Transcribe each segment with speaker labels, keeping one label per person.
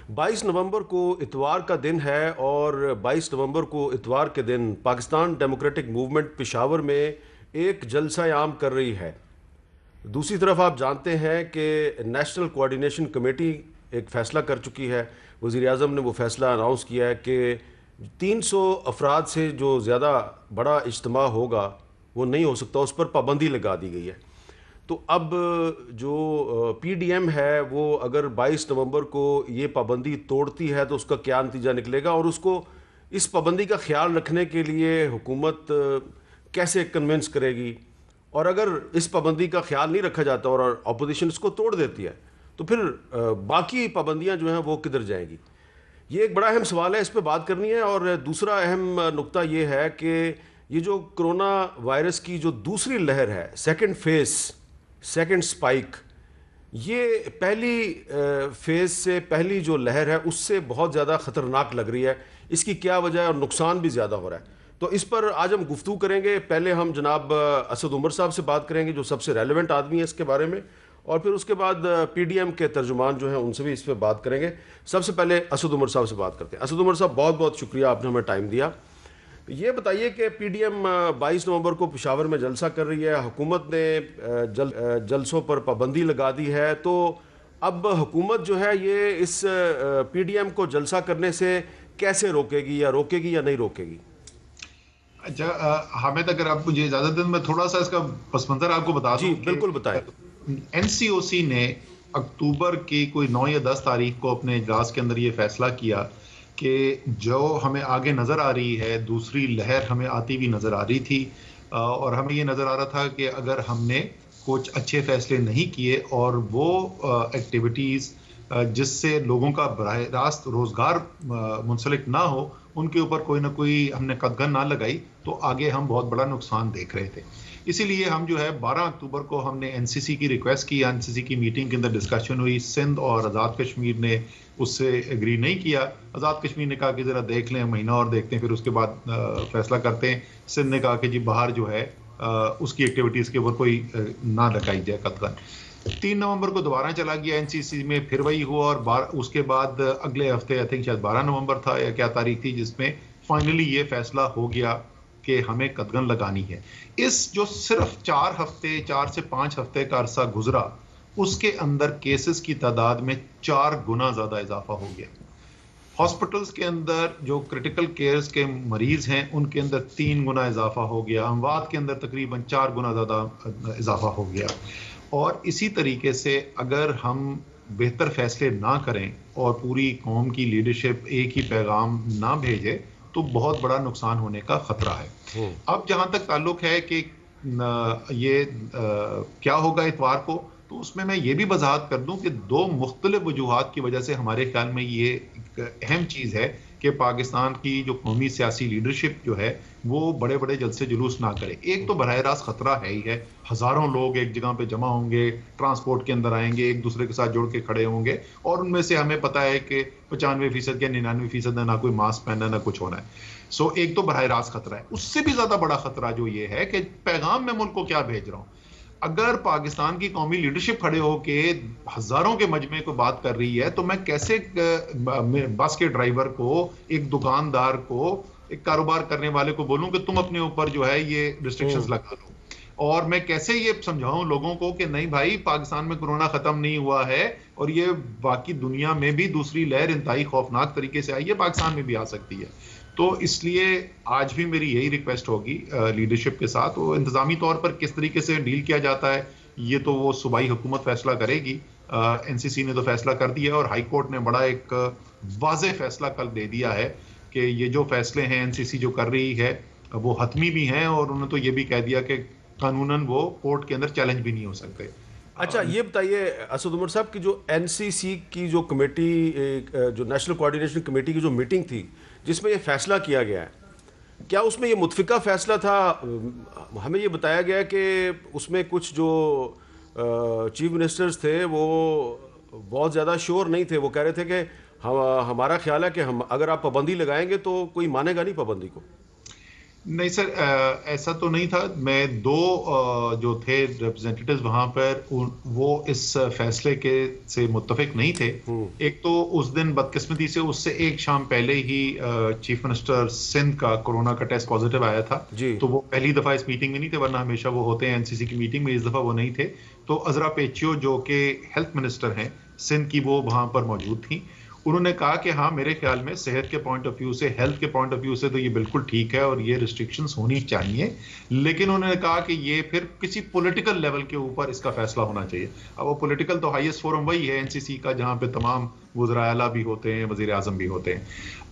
Speaker 1: 22 नवंबर को इतवार का दिन है और 22 नवंबर को इतवार के दिन पाकिस्तान डेमोक्रेटिक मूवमेंट पेशावर में एक जलसा आम कर रही है। दूसरी तरफ आप जानते हैं कि नेशनल कोऑर्डिनेशन कमेटी एक फ़ैसला कर चुकी है। वज़ीर आज़म ने वो फ़ैसला अनाउंस किया है कि 300 अफराद से जो ज़्यादा बड़ा इज्तिमा होगा वो नहीं हो सकता, उस पर पाबंदी लगा दी गई है। तो अब जो पीडीएम है वो अगर 22 नवंबर को ये पाबंदी तोड़ती है तो उसका क्या नतीजा निकलेगा, और उसको इस पाबंदी का ख्याल रखने के लिए हुकूमत कैसे कन्विंस करेगी, और अगर इस पाबंदी का ख्याल नहीं रखा जाता और अपोजिशन इसको तोड़ देती है तो फिर बाकी पाबंदियां जो हैं वो किधर जाएंगी। ये एक बड़ा अहम सवाल है, इस पर बात करनी है। और दूसरा अहम नुक्ता ये है कि ये जो कोरोना वायरस की जो दूसरी लहर है, सेकंड फेज, सेकंड स्पाइक, ये पहली फेज से पहली जो लहर है उससे बहुत ज़्यादा ख़तरनाक लग रही है। इसकी क्या वजह है और नुकसान भी ज़्यादा हो रहा है, तो इस पर आज हम गुफ्तगू करेंगे। पहले हम जनाब असद उमर साहब से बात करेंगे जो सबसे रेलेवेंट आदमी है इसके बारे में, और फिर उसके बाद पीडीएम के तर्जुमान जो हैं उनसे भी इस पर बात करेंगे। सबसे पहले असद उमर साहब से बात करते हैं। असद उमर साहब, बहुत बहुत शुक्रिया, आपने हमें टाइम दिया। ये बताइए कि पीडीएम 22 नवंबर को पेशावर में जलसा कर रही है, हुकूमत ने जलसों पर पाबंदी लगा दी है, तो अब हुकूमत जो है ये इस पीडीएम को जलसा करने से कैसे रोकेगी, या रोकेगी या नहीं रोकेगी?
Speaker 2: अच्छा, हामिद, अगर आप मुझे इजाजत दें मैं थोड़ा सा इसका पस मंजर आपको बता दूं।
Speaker 1: जी बिल्कुल बताएं।
Speaker 2: एनसीओसी ने अक्टूबर की कोई 9 या 10 तारीख को अपने इजलास के अंदर ये फैसला किया कि जो हमें आगे नज़र आ रही है, दूसरी लहर हमें आती हुई नज़र आ रही थी, और हमें ये नज़र आ रहा था कि अगर हमने कुछ अच्छे फैसले नहीं किए और वो एक्टिविटीज़ जिससे लोगों का बराह रास्त रोज़गार मुंसलिक ना हो, उनके ऊपर कोई ना कोई हमने कदगन ना लगाई, तो आगे हम बहुत बड़ा नुकसान देख रहे थे। इसीलिए हम जो है 12 अक्टूबर को हमने एनसीसी की रिक्वेस्ट की। एनसीसी की मीटिंग के अंदर डिस्कशन हुई। सिंध और आज़ाद कश्मीर ने उससे एग्री नहीं किया। आज़ाद कश्मीर ने कहा कि ज़रा देख लें, महीना और देखते हैं, फिर उसके बाद फैसला करते हैं। सिंध ने कहा कि जी बाहर जो है उसकी एक्टिविटीज़ के ऊपर कोई ना लगाई जाए कदगन। 3 नवंबर को दोबारा चला गया एनसीसी में, फिर वही हुआ, और उसके बाद अगले हफ्ते, आई थिंक शायद 12 नवंबर था या क्या तारीख थी, जिसमें फाइनली ये फैसला हो गया कि हमें कदगन लगानी है। इस जो सिर्फ 4 से 5 हफ्ते का अरसा गुजरा, उसके अंदर केसेस की तादाद में 4 गुना ज्यादा इजाफा हो गया। हॉस्पिटल्स के अंदर जो क्रिटिकल केयर्स के मरीज हैं उनके अंदर 3 गुना इजाफा हो गया। अमवात के अंदर तकरीबन 4 गुना ज्यादा इजाफा हो गया। और इसी तरीके से अगर हम बेहतर फैसले ना करें और पूरी कौम की लीडरशिप एक ही पैगाम ना भेजे, तो बहुत बड़ा नुकसान होने का खतरा है। अब जहां तक ताल्लुक है कि ये क्या होगा इतवार को, तो उसमें मैं ये भी वजाहत कर दूं कि 2 मुख्तलिफ वजूहात की वजह से हमारे ख्याल में ये एक अहम चीज है कि पाकिस्तान की जो कौमी सियासी लीडरशिप जो है वो बड़े बड़े जलसे जुलूस ना करे। एक तो बरह रास्त खतरा है ही है, हजारों लोग एक जगह पे जमा होंगे, ट्रांसपोर्ट के अंदर आएंगे, एक दूसरे के साथ जुड़ के खड़े होंगे, और उनमें से हमें पता है कि 95% या 99% ना कोई मास्क पहना ना कुछ होना है। सो एक तो बरह रास्त खतरा है। उससे भी ज्यादा बड़ा खतरा जो ये है कि पैगाम मैं मुल्क को क्या भेज रहा हूं। अगर पाकिस्तान की कौमी लीडरशिप खड़े होके हजारों के मजमे को बात कर रही है, तो मैं कैसे बस के ड्राइवर को, एक दुकानदार को, एक कारोबार करने वाले को बोलूं कि तुम अपने ऊपर जो है ये रिस्ट्रिक्शंस लगा लो, और मैं कैसे ये समझाऊं लोगों को कि नहीं भाई, पाकिस्तान में कोरोना खत्म नहीं हुआ है और ये बाकी दुनिया में भी दूसरी लहर इंतहाई खौफनाक तरीके से आई है, पाकिस्तान में भी आ सकती है। तो इसलिए आज भी मेरी यही रिक्वेस्ट होगी लीडरशिप के साथ, वो इंतजामी तौर पर किस तरीके से डील किया जाता है ये तो वो सूबाई हुकूमत फैसला करेगी। एनसीसी ने तो फैसला कर दिया है और हाई कोर्ट ने बड़ा एक वाज़ेह फैसला कल दे दिया है कि ये जो फैसले हैं एनसीसी जो कर रही है वो हतमी भी हैं, और उन्होंने तो ये भी कह दिया कि कानूनन वो कोर्ट के अंदर चैलेंज भी नहीं हो सकते।
Speaker 1: अच्छा, ये बताइए असद उमर साहब की जो एनसीसी की जो कमेटी, जो नेशनल कोऑर्डिनेशन कमेटी की जो मीटिंग थी जिसमें ये फैसला किया गया है, क्या उसमें ये मुतफिका फैसला था? हमें ये बताया गया कि उसमें कुछ जो चीफ मिनिस्टर्स थे वो बहुत ज़्यादा श्योर नहीं थे। वो कह रहे थे कि हमारा ख्याल है कि हम अगर आप पाबंदी लगाएंगे तो कोई मानेगा नहीं पाबंदी को।
Speaker 2: नहीं सर, ऐसा तो नहीं था। मैं दो जो थे रिप्रेजेंटेटिव्स वहां पर वो इस फैसले के से मुत्तफिक नहीं थे। एक तो उस दिन बदकिस्मती से उससे एक शाम पहले ही चीफ मिनिस्टर सिंध का कोरोना का टेस्ट पॉजिटिव आया था।
Speaker 1: जी।
Speaker 2: तो वो पहली दफा इस मीटिंग में नहीं थे, वरना हमेशा वो होते हैं एनसीसी की मीटिंग में। इस दफा वो नहीं थे। तो अजरा पेचियो जो कि हेल्थ मिनिस्टर हैं सिंध की, वो वहां पर मौजूद थी। उन्होंने कहा कि हाँ, मेरे ख्याल में सेहत के पॉइंट ऑफ व्यू से, हेल्थ के पॉइंट ऑफ व्यू से तो ये बिल्कुल ठीक है और ये रिस्ट्रिक्शंस होनी चाहिए। लेकिन उन्होंने कहा कि ये फिर किसी पॉलिटिकल लेवल के ऊपर इसका फैसला होना चाहिए। अब वो पॉलिटिकल तो हाईएस्ट फोरम वही है एनसीसी का, जहां पे तमाम वज़ीर आला भी होते हैं, वजीर आजम भी होते हैं।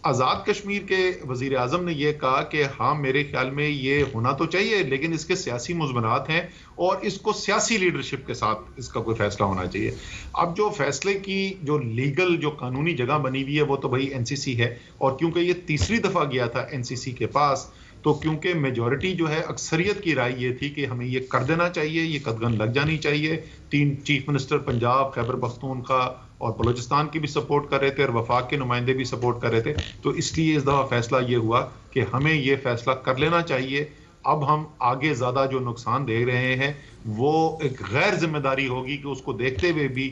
Speaker 2: आज़ाद कश्मीर के वजीर आजम ने यह कहा कि हाँ, मेरे ख्याल में ये होना तो चाहिए, लेकिन इसके सियासी मुज़मनात हैं और इसको सियासी लीडरशिप के साथ इसका कोई फैसला होना चाहिए। अब जो फैसले की जो लीगल जो कानूनी जगह बनी हुई है वो तो भाई एनसीसी है। और क्योंकि ये तीसरी दफा गया था एनसीसी के पास, तो क्योंकि मेजॉरिटी जो है, अक्सरियत की राय ये थी कि हमें ये कर देना चाहिए, ये कदगन लग जानी चाहिए। तीन चीफ मिनिस्टर पंजाब, खैबर पख्तूनख्वा और बलूचिस्तान की भी सपोर्ट कर रहे थे और वफाक के नुमाइंदे भी सपोर्ट कर रहे थे। तो इसलिए इस दफा फैसला ये हुआ कि हमें ये फैसला कर लेना चाहिए। अब हम आगे ज्यादा जो नुकसान देख रहे हैं वो एक गैर जिम्मेदारी होगी कि उसको देखते हुए भी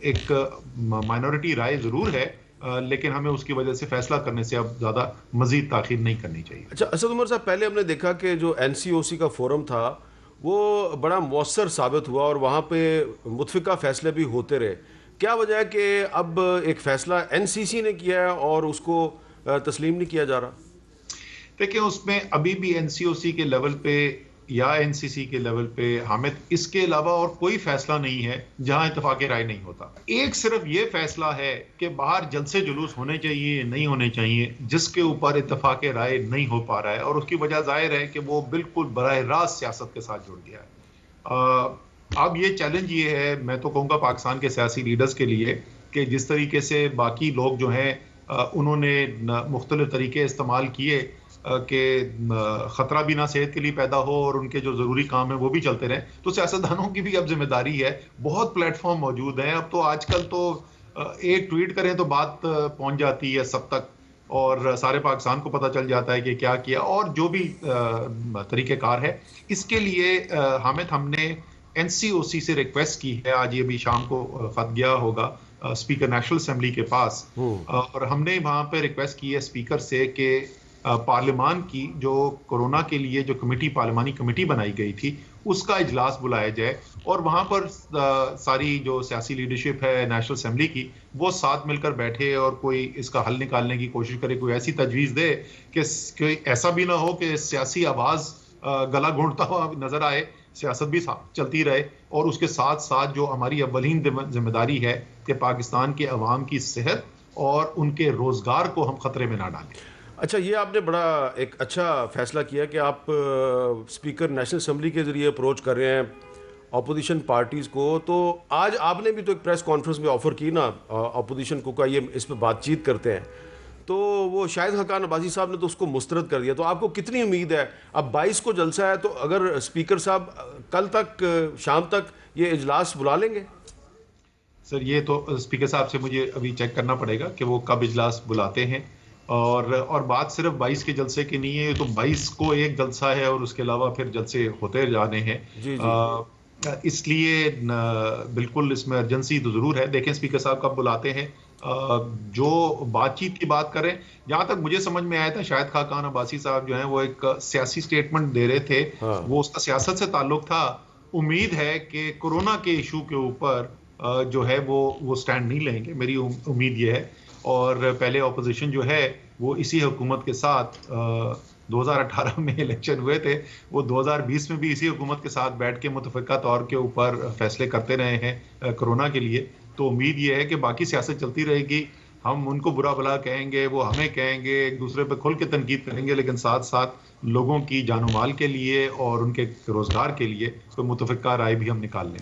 Speaker 2: एक माइनॉरिटी राय जरूर है, लेकिन हमें उसकी वजह से फैसला करने से अब ज्यादा मजीद ताखीर नहीं करनी चाहिए।
Speaker 1: अच्छा असद उमर साहब, पहले हमने देखा कि जो एनसीओसी का फोरम था वो बड़ा मौसर साबित हुआ और वहाँ पे मुतफिका फैसले भी होते रहे। क्या वजह है कि अब एक फैसला एनसीसी ने किया है और उसको तस्लीम नहीं किया जा रहा?
Speaker 2: देखिए, उसमें अभी भी एनसीओसी के लेवल पे या एनसीसी के लेवल पे हामिद, इसके अलावा और कोई फैसला नहीं है जहां इत्तेफाक राय नहीं होता। एक सिर्फ ये फैसला है कि बाहर जलसे जुलूस होने चाहिए नहीं होने चाहिए, जिसके ऊपर इत्तेफाक राय नहीं हो पा रहा है। और उसकी वजह जाहिर है कि वो बिल्कुल बराह रास्त सियासत के साथ जुड़ गया है। अब ये चैलेंज ये है, मैं तो कहूँगा पाकिस्तान के सियासी लीडर्स के लिए, कि जिस तरीके से बाकी लोग जो हैं उन्होंने मुख्तलिफ तरीके इस्तेमाल किए कि खतरा भी ना सेहत के लिए पैदा हो और उनके जो जरूरी काम है वो भी चलते रहें, तो सियासतदानों की भी अब जिम्मेदारी है। बहुत प्लेटफॉर्म मौजूद हैं अब तो। आजकल तो एक ट्वीट करें तो बात पहुंच जाती है सब तक और सारे पाकिस्तान को पता चल जाता है कि क्या किया और जो भी तरीक़ेकार है। इसके लिए हामिद, हमने एनसीओसी से रिक्वेस्ट की है, आज ये भी शाम को खत गया होगा स्पीकर नेशनल असेंबली के पास, और हमने वहां पे रिक्वेस्ट की है स्पीकर से कि पार्लियामान की जो कोरोना के लिए जो कमेटी, पार्लियामानी कमेटी बनाई गई थी, उसका इजलास बुलाया जाए और वहां पर सारी जो सियासी लीडरशिप है नेशनल असेंबली की, वो साथ मिलकर बैठे और कोई इसका हल निकालने की कोशिश करे, कोई ऐसी तजवीज दे कि ऐसा भी ना हो कि सियासी आवाज गला घोंटता हुआ नजर आए, सियासत भी चलती रहे और उसके साथ साथ जो हमारी अव्वलीन जिम्मेदारी है कि पाकिस्तान के अवाम की सेहत और उनके रोजगार को हम खतरे में ना डालें।
Speaker 1: अच्छा, ये आपने बड़ा एक अच्छा फैसला किया कि आप स्पीकर नेशनल असेंबली के ज़रिए अप्रोच कर रहे हैं अपोजिशन पार्टीज़ को। तो आज आपने भी तो एक प्रेस कॉन्फ्रेंस में ऑफ़र की ना अपोजिशन को, ये इस पर बातचीत करते हैं, तो वो शाहिद हकान अब्बासी साहब ने तो उसको मुस्तरद कर दिया। तो आपको कितनी उम्मीद है? अब 22 को जलसा है, तो अगर स्पीकर साहब कल तक शाम तक ये इजलास बुला लेंगे?
Speaker 2: सर, ये तो स्पीकर साहब से मुझे अभी चेक करना पड़ेगा कि वो कब इजलास बुलाते हैं। और बात सिर्फ 22 के जलसे की नहीं है, तो 22 को एक जलसा है और उसके अलावा फिर जलसे होते जाने हैं।
Speaker 1: जी जी।
Speaker 2: इसलिए बिल्कुल इसमें अर्जेंसी तो जरूर है। देखें स्पीकर साहब कब बुलाते हैं। जो बातचीत की बात करें, जहां तक मुझे समझ में आया था, शाहिद खाकान अब्बासी साहब जो हैं वो एक सियासी स्टेटमेंट दे रहे थे।
Speaker 1: हाँ।
Speaker 2: वो उसका सियासत से ताल्लुक था। उम्मीद है कि कोरोना के इशू के ऊपर जो है वो स्टैंड नहीं लेंगे, मेरी उम्मीद ये है। और पहले ऑपोजिशन जो है वो इसी हुकूमत के साथ 2018 में इलेक्शन हुए थे, वो 2020 में भी इसी हुकूमत के साथ बैठ के मुतफ़िका तौर के ऊपर फैसले करते रहे हैं कोरोना के लिए। तो उम्मीद ये है कि बाकी सियासत चलती रहेगी। हम उनको बुरा भला कहेंगे, वो हमें कहेंगे, एक दूसरे पर खुल के तनकीद करेंगे, लेकिन साथ साथ लोगों की जानो माल के लिए और उनके रोजगार के लिए कोई मुतफ़िका राय भी हम निकाल लेंगे।